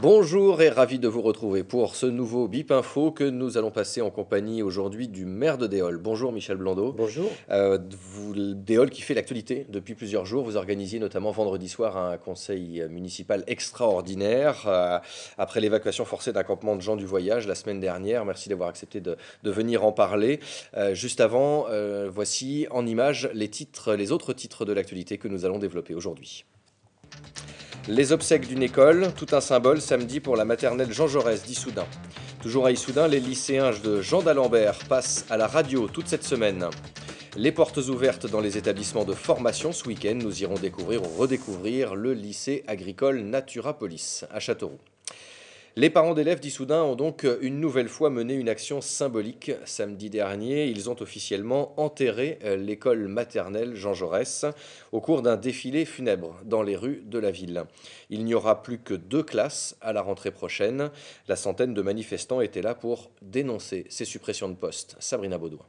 Bonjour et ravi de vous retrouver pour ce nouveau BIP Info que nous allons passer en compagnie aujourd'hui du maire de Déol. Bonjour Michel Blandot. Bonjour. Déol qui fait l'actualité depuis plusieurs jours. Vous organisiez notamment vendredi soir un conseil municipal extraordinaire après l'évacuation forcée d'un campement de gens du voyage la semaine dernière. Merci d'avoir accepté de venir en parler. Juste avant, voici en images les autres titres de l'actualité que nous allons développer aujourd'hui. Les obsèques d'une école, tout un symbole samedi pour la maternelle Jean Jaurès d'Issoudun. Toujours à Issoudun, les lycéens de Jean d'Alembert passent à la radio toute cette semaine. Les portes ouvertes dans les établissements de formation ce week-end, nous irons découvrir ou redécouvrir le lycée agricole Naturapolis à Châteauroux. Les parents d'élèves d'Issoudun ont donc une nouvelle fois mené une action symbolique. Samedi dernier, ils ont officiellement enterré l'école maternelle Jean Jaurès au cours d'un défilé funèbre dans les rues de la ville. Il n'y aura plus que 2 classes à la rentrée prochaine. La centaine de manifestants étaient là pour dénoncer ces suppressions de postes. Sabrina Baudouin.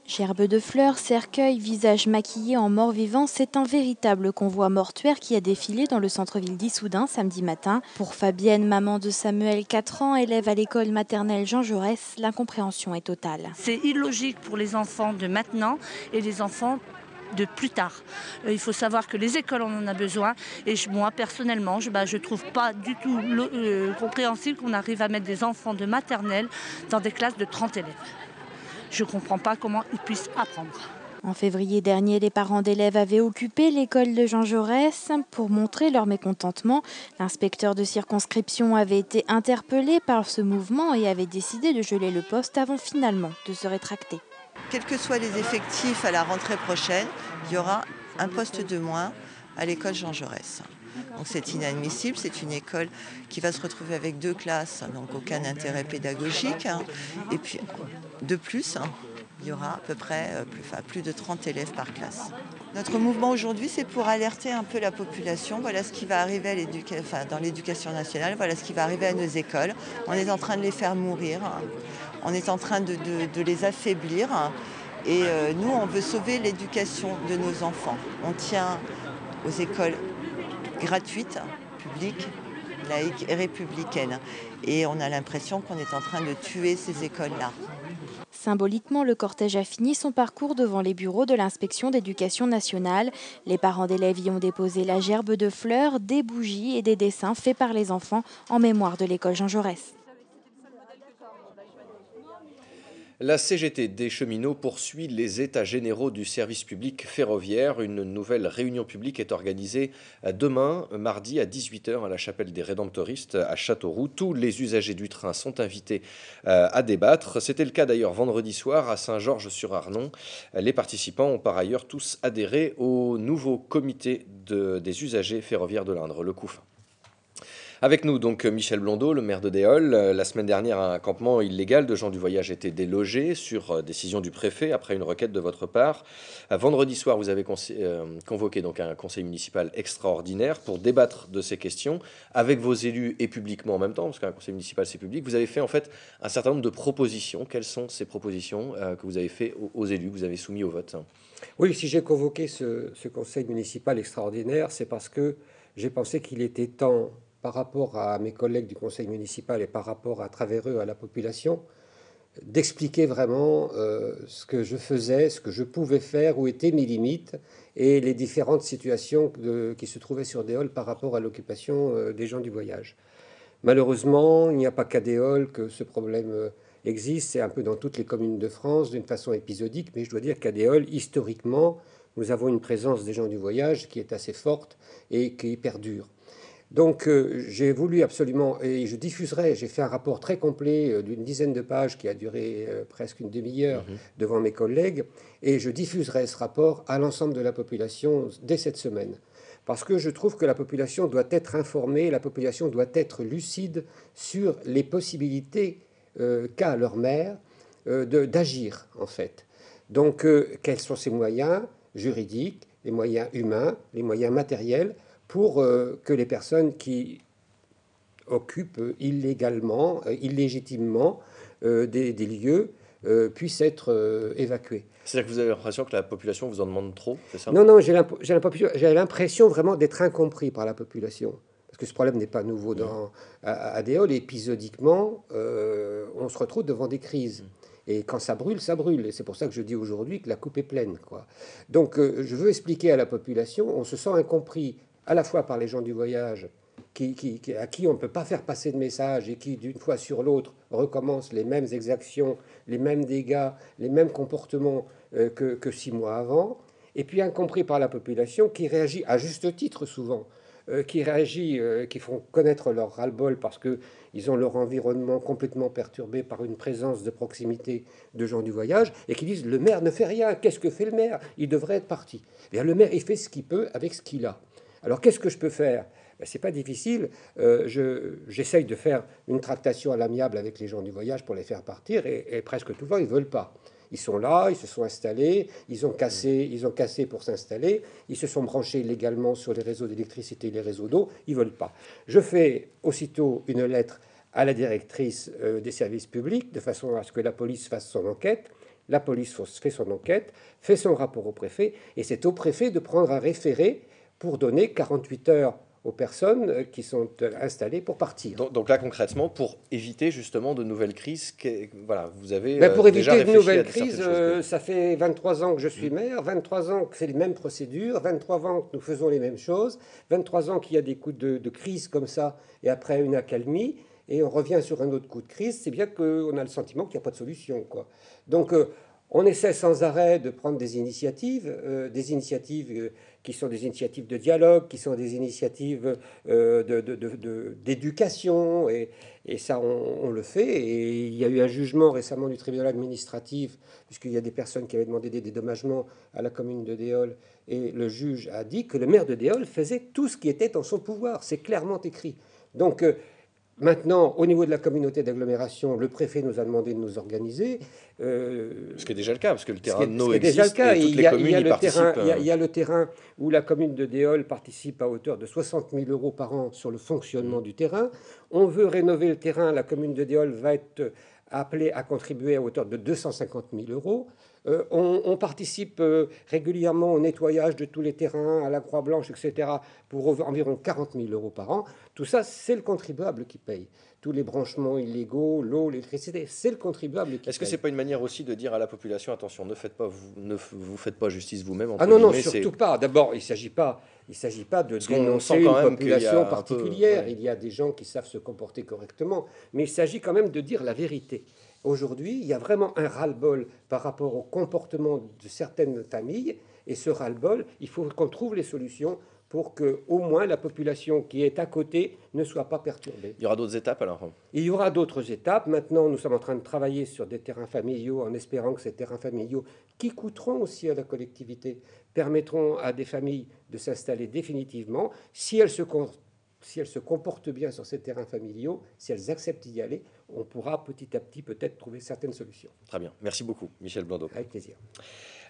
Gerbes de fleurs, cercueils, visages maquillés en mort-vivant, c'est un véritable convoi mortuaire qui a défilé dans le centre-ville d'Issoudun samedi matin. Pour Fabienne, maman de Samuel, 4 ans, élève à l'école maternelle Jean Jaurès, l'incompréhension est totale. C'est illogique pour les enfants de maintenant et les enfants de plus tard. Il faut savoir que les écoles, on en a besoin. Et moi, personnellement, je ne trouve pas du tout compréhensible qu'on arrive à mettre des enfants de maternelle dans des classes de 30 élèves. Je ne comprends pas comment ils puissent apprendre. En février dernier, les parents d'élèves avaient occupé l'école de Jean Jaurès pour montrer leur mécontentement. L'inspecteur de circonscription avait été interpellé par ce mouvement et avait décidé de geler le poste avant finalement de se rétracter. Quels que soient les effectifs à la rentrée prochaine, il y aura un poste de moins à l'école Jean Jaurès. Donc c'est inadmissible, c'est une école qui va se retrouver avec 2 classes, donc aucun intérêt pédagogique. Et puis de plus, il y aura à peu près plus de 30 élèves par classe. Notre mouvement aujourd'hui, c'est pour alerter un peu la population. Voilà ce qui va arriver dans l'éducation nationale, voilà ce qui va arriver à nos écoles. On est en train de les faire mourir, on est en train de les affaiblir. Et nous, on veut sauver l'éducation de nos enfants. On tient aux écoles gratuites, publiques, laïques et républicaines. Et on a l'impression qu'on est en train de tuer ces écoles-là. Symboliquement, le cortège a fini son parcours devant les bureaux de l'inspection d'éducation nationale. Les parents d'élèves y ont déposé la gerbe de fleurs, des bougies et des dessins faits par les enfants en mémoire de l'école Jean Jaurès. La CGT des cheminots poursuit les états généraux du service public ferroviaire. Une nouvelle réunion publique est organisée demain, mardi à 18h à la chapelle des Rédemptoristes à Châteauroux. Tous les usagers du train sont invités à débattre. C'était le cas d'ailleurs vendredi soir à Saint-Georges-sur-Arnon. Les participants ont par ailleurs tous adhéré au nouveau comité des usagers ferroviaires de l'Indre, le CUF. Avec nous, donc, Michel Blandot, le maire de Déol. La semaine dernière, un campement illégal de gens du voyage était délogé sur décision du préfet après une requête de votre part. Vendredi soir, vous avez convoqué donc un conseil municipal extraordinaire pour débattre de ces questions avec vos élus et publiquement en même temps, parce qu'un conseil municipal, c'est public. Vous avez fait en fait un certain nombre de propositions. Quelles sont ces propositions que vous avez fait aux élus, que vous avez soumis au vote? Oui, si j'ai convoqué ce conseil municipal extraordinaire, c'est parce que j'ai pensé qu'il était temps, par rapport à mes collègues du conseil municipal et par rapport à travers eux à la population, d'expliquer vraiment ce que je faisais, ce que je pouvais faire, où étaient mes limites et les différentes situations qui se trouvaient sur Déol par rapport à l'occupation des gens du voyage. Malheureusement, il n'y a pas qu'à Déol que ce problème existe, c'est un peu dans toutes les communes de France d'une façon épisodique, mais je dois dire qu'à Déol, historiquement, nous avons une présence des gens du voyage qui est assez forte et qui perdure. Donc j'ai voulu absolument, et je diffuserai, j'ai fait un rapport très complet d'une dizaine de pages qui a duré presque une demi-heure devant mes collègues, et je diffuserai ce rapport à l'ensemble de la population dès cette semaine. Parce que je trouve que la population doit être informée, la population doit être lucide sur les possibilités qu'a leur maire d'agir, en fait. Donc quels sont ses moyens juridiques, les moyens humains, les moyens matériels, pour que les personnes qui occupent illégalement, illégitimement des lieux puissent être évacuées. C'est-à-dire que vous avez l'impression que la population vous en demande trop, c'est ça? Non, j'ai l'impression vraiment d'être incompris par la population. Parce que ce problème n'est pas nouveau à Déol. Épisodiquement, on se retrouve devant des crises. Et quand ça brûle, ça brûle. Et c'est pour ça que je dis aujourd'hui que la coupe est pleine, quoi. Donc, je veux expliquer à la population, on se sent incompris à la fois par les gens du voyage, à qui on ne peut pas faire passer de message et qui, d'une fois sur l'autre, recommencent les mêmes exactions, les mêmes dégâts, les mêmes comportements que 6 mois avant. Et puis incompris par la population qui réagit à juste titre souvent, qui font connaître leur ras-le-bol parce qu'ils ont leur environnement complètement perturbé par une présence de proximité de gens du voyage et qui disent « le maire ne fait rien, qu'est-ce que fait le maire? Il devrait être parti ». Bien, le maire, il fait ce qu'il peut avec ce qu'il a. Alors qu'est-ce que je peux faire? C'est pas difficile. J'essaye de faire une tractation à l'amiable avec les gens du voyage pour les faire partir et presque tout le temps, ils ne veulent pas. Ils sont là, ils se sont installés, ils ont cassé pour s'installer, ils se sont branchés illégalement sur les réseaux d'électricité et les réseaux d'eau, ils ne veulent pas. Je fais aussitôt une lettre à la directrice des services publics de façon à ce que la police fasse son enquête. La police fait son enquête, fait son rapport au préfet, et c'est au préfet de prendre un référé pour donner 48 heures aux personnes qui sont installées pour partir. Donc là, concrètement, pour éviter justement de nouvelles crises, voilà, vous avez pour déjà éviter de réfléchi nouvelles à certaines crises, choses. ça fait 23 ans que je suis maire, 23 ans que c'est les mêmes procédures, 23 ans que nous faisons les mêmes choses, 23 ans qu'il y a des coups de crise comme ça, et après une accalmie, et on revient sur un autre coup de crise, c'est bien qu'on a le sentiment qu'il n'y a pas de solution, quoi. Donc, on essaie sans arrêt de prendre des initiatives qui sont des initiatives de dialogue, qui sont des initiatives d'éducation, et ça, on le fait. Et il y a eu un jugement récemment du tribunal administratif, puisqu'il y a des personnes qui avaient demandé des dédommagements à la commune de Déol, et le juge a dit que le maire de Déol faisait tout ce qui était en son pouvoir. C'est clairement écrit. Donc, maintenant, au niveau de la communauté d'agglomération, le préfet nous a demandé de nous organiser. Ce qui est déjà le cas, parce que le terrain de Nau déjà le existe cas. et toutes les communes y participent. Il y a le terrain où la commune de Déol participe à hauteur de 60 000 € par an sur le fonctionnement du terrain. On veut rénover le terrain. La commune de Déol va être appelée à contribuer à hauteur de 250 000 €. On participe régulièrement au nettoyage de tous les terrains, à la Croix-Blanche, etc., pour environ 40 000 € par an. Tout ça, c'est le contribuable qui paye. Tous les branchements illégaux, l'eau, l'électricité, c'est le contribuable qui paye. Est-ce que ce n'est pas une manière aussi de dire à la population, attention, ne vous faites pas justice vous-même? Ah non, non, surtout pas. D'abord, il ne s'agit pas de dénoncer une population particulière. Il y a des gens qui savent se comporter correctement. Mais il s'agit quand même de dire la vérité. Aujourd'hui, il y a vraiment un ras-le-bol par rapport au comportement de certaines familles. Et ce ras-le-bol, il faut qu'on trouve les solutions pour que, au moins, la population qui est à côté ne soit pas perturbée. Il y aura d'autres étapes alors? Il y aura d'autres étapes. Maintenant, nous sommes en train de travailler sur des terrains familiaux en espérant que ces terrains familiaux, qui coûteront aussi à la collectivité, permettront à des familles de s'installer définitivement. Si elles se comportent bien sur ces terrains familiaux, si elles acceptent d'y aller, on pourra petit à petit peut-être trouver certaines solutions. Très bien. Merci beaucoup, Michel Blandot. Avec plaisir.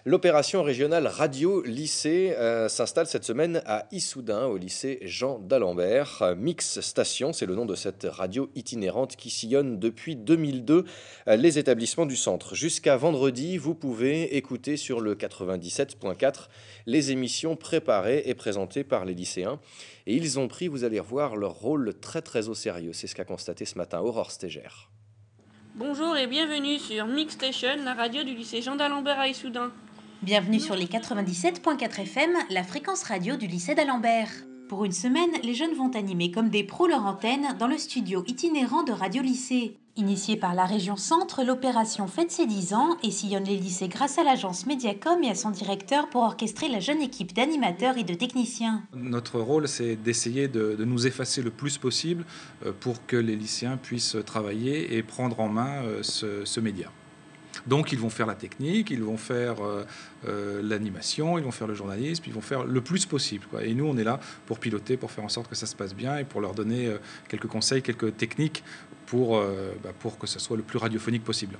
L'opération régionale radio-lycée s'installe cette semaine à Issoudun, au lycée Jean d'Alembert. Mix Station, c'est le nom de cette radio itinérante qui sillonne depuis 2002 les établissements du centre. Jusqu'à vendredi, vous pouvez écouter sur le 97.4 les émissions préparées et présentées par les lycéens. Et ils ont pris, vous allez revoir, leur rôle très très au sérieux. C'est ce qu'a constaté ce matin Aurore Stégère. Bonjour et bienvenue sur Mix Station, la radio du lycée Jean d'Alembert à Issoudun. Bienvenue sur les 97.4 FM, la fréquence radio du lycée d'Alembert. Pour une semaine, les jeunes vont animer comme des pros leur antenne dans le studio itinérant de Radio Lycée. Initiée par la région Centre, l'opération fête ses 10 ans et sillonne les lycées grâce à l'agence Mediacom et à son directeur pour orchestrer la jeune équipe d'animateurs et de techniciens. Notre rôle, c'est d'essayer de nous effacer le plus possible pour que les lycéens puissent travailler et prendre en main ce média. Donc ils vont faire la technique, ils vont faire l'animation, ils vont faire le journalisme, ils vont faire le plus possible, quoi. Et nous, on est là pour piloter, pour faire en sorte que ça se passe bien et pour leur donner quelques conseils, quelques techniques pour que ce soit le plus radiophonique possible.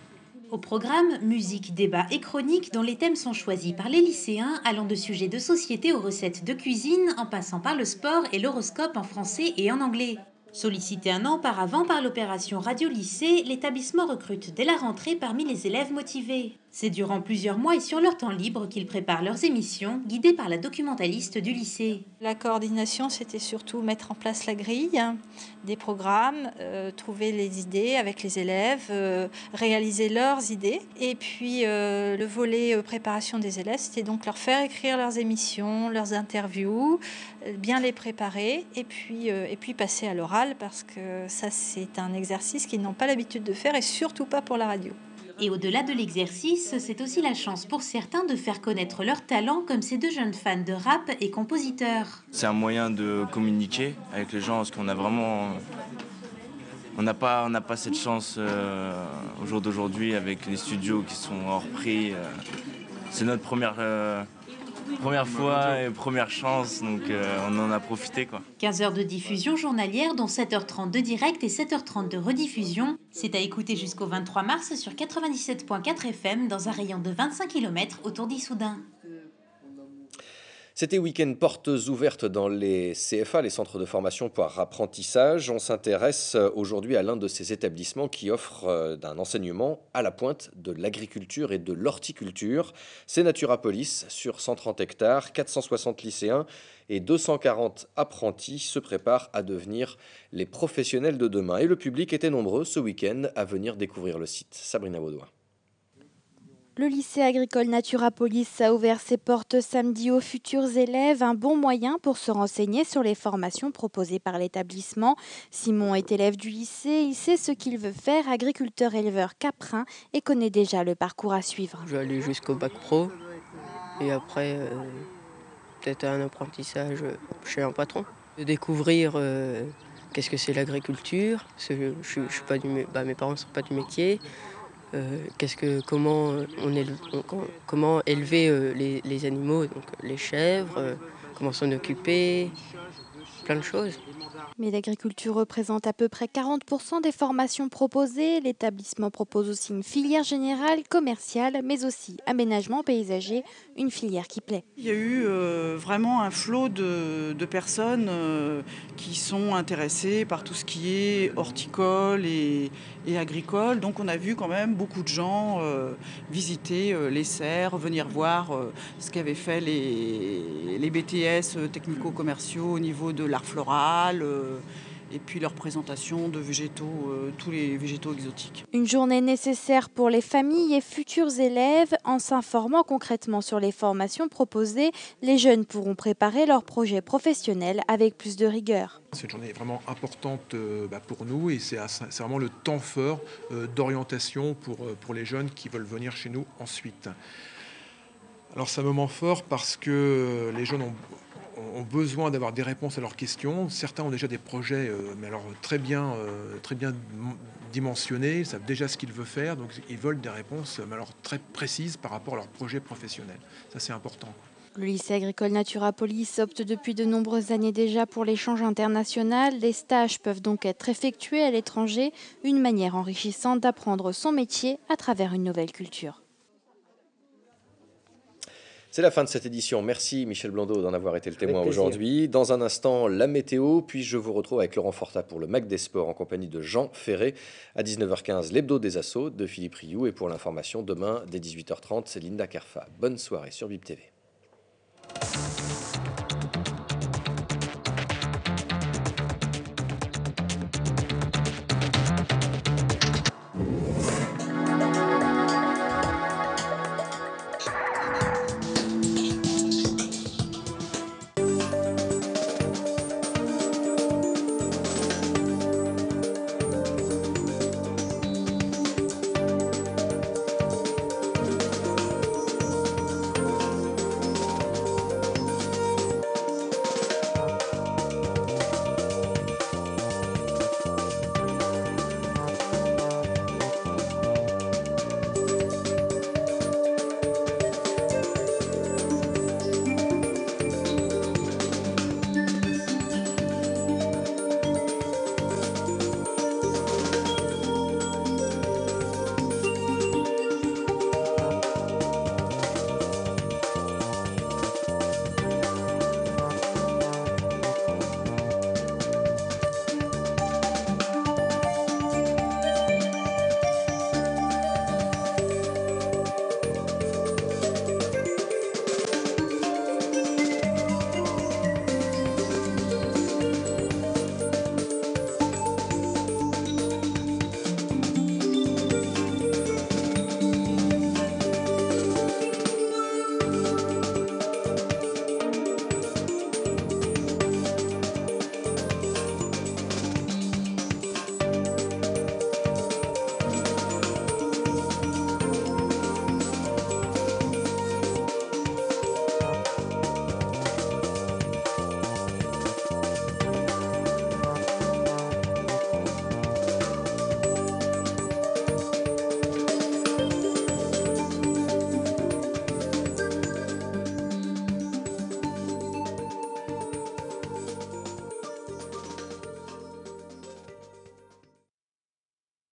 Au programme, musique, débat et chronique dont les thèmes sont choisis par les lycéens, allant de sujets de société aux recettes de cuisine, en passant par le sport et l'horoscope en français et en anglais. Sollicité un an auparavant par l'opération Radio Lycée, l'établissement recrute dès la rentrée parmi les élèves motivés. C'est durant plusieurs mois et sur leur temps libre qu'ils préparent leurs émissions, guidés par la documentaliste du lycée. La coordination, c'était surtout mettre en place la grille des programmes, trouver les idées avec les élèves, réaliser leurs idées. Et puis le volet préparation des élèves, c'était donc leur faire écrire leurs émissions, leurs interviews, bien les préparer et puis passer à l'oral parce que ça, c'est un exercice qu'ils n'ont pas l'habitude de faire et surtout pas pour la radio. Et au-delà de l'exercice, c'est aussi la chance pour certains de faire connaître leur talent comme ces deux jeunes fans de rap et compositeurs. C'est un moyen de communiquer avec les gens parce qu'on a vraiment... On n'a pas cette chance au jour d'aujourd'hui avec les studios qui sont hors prix. C'est notre première fois et première chance, donc on en a profité, quoi. 15 heures de diffusion journalière, dont 7h30 de direct et 7h30 de rediffusion. C'est à écouter jusqu'au 23 mars sur 97.4 FM dans un rayon de 25 km autour d'Issoudun. C'était Week-end portes ouvertes dans les CFA, les centres de formation par apprentissage. On s'intéresse aujourd'hui à l'un de ces établissements qui offre un enseignement à la pointe de l'agriculture et de l'horticulture. C'est Naturapolis, sur 130 hectares, 460 lycéens et 240 apprentis se préparent à devenir les professionnels de demain. Et le public était nombreux ce week-end à venir découvrir le site. Sabrina Baudouin. Le lycée agricole Naturapolis a ouvert ses portes samedi aux futurs élèves, un bon moyen pour se renseigner sur les formations proposées par l'établissement. Simon est élève du lycée, il sait ce qu'il veut faire, agriculteur-éleveur caprin, et connaît déjà le parcours à suivre. Je vais aller jusqu'au bac pro et après peut-être un apprentissage chez un patron. De découvrir qu'est-ce que c'est l'agriculture, parce que je suis pas mes parents ne sont pas du métier. Comment élever les animaux, donc les chèvres, comment s'en occuper, plein de choses. Mais l'agriculture représente à peu près 40% des formations proposées. L'établissement propose aussi une filière générale, commerciale, mais aussi aménagement paysager, une filière qui plaît. Il y a eu vraiment un flot de personnes qui sont intéressées par tout ce qui est horticole et agricole. Donc on a vu quand même beaucoup de gens visiter les serres, venir voir ce qu'avaient fait les BTS technico-commerciaux au niveau de l'art floral et puis leur présentation de végétaux, tous les végétaux exotiques. Une journée nécessaire pour les familles et futurs élèves. En s'informant concrètement sur les formations proposées, les jeunes pourront préparer leurs projets professionnels avec plus de rigueur. Cette journée est vraiment importante pour nous et c'est vraiment le temps fort d'orientation pour les jeunes qui veulent venir chez nous ensuite. Alors c'est un moment fort parce que les jeunes ont besoin d'avoir des réponses à leurs questions. Certains ont déjà des projets mais alors très bien dimensionnés, ils savent déjà ce qu'ils veulent faire, donc ils veulent des réponses mais alors très précises par rapport à leur projet professionnel. Ça c'est important. Le lycée agricole Naturapolis opte depuis de nombreuses années déjà pour l'échange international. Les stages peuvent donc être effectués à l'étranger, une manière enrichissante d'apprendre son métier à travers une nouvelle culture. C'est la fin de cette édition. Merci Michel Blondeau d'en avoir été le témoin aujourd'hui. Dans un instant, la météo, puis je vous retrouve avec Laurent Fortat pour le Mac des Sports en compagnie de Jean Ferré. À 19h15, l'hebdo des assauts de Philippe Rioux. Et pour l'information, demain, dès 18h30, c'est Linda Kerfa. Bonne soirée sur BIP TV.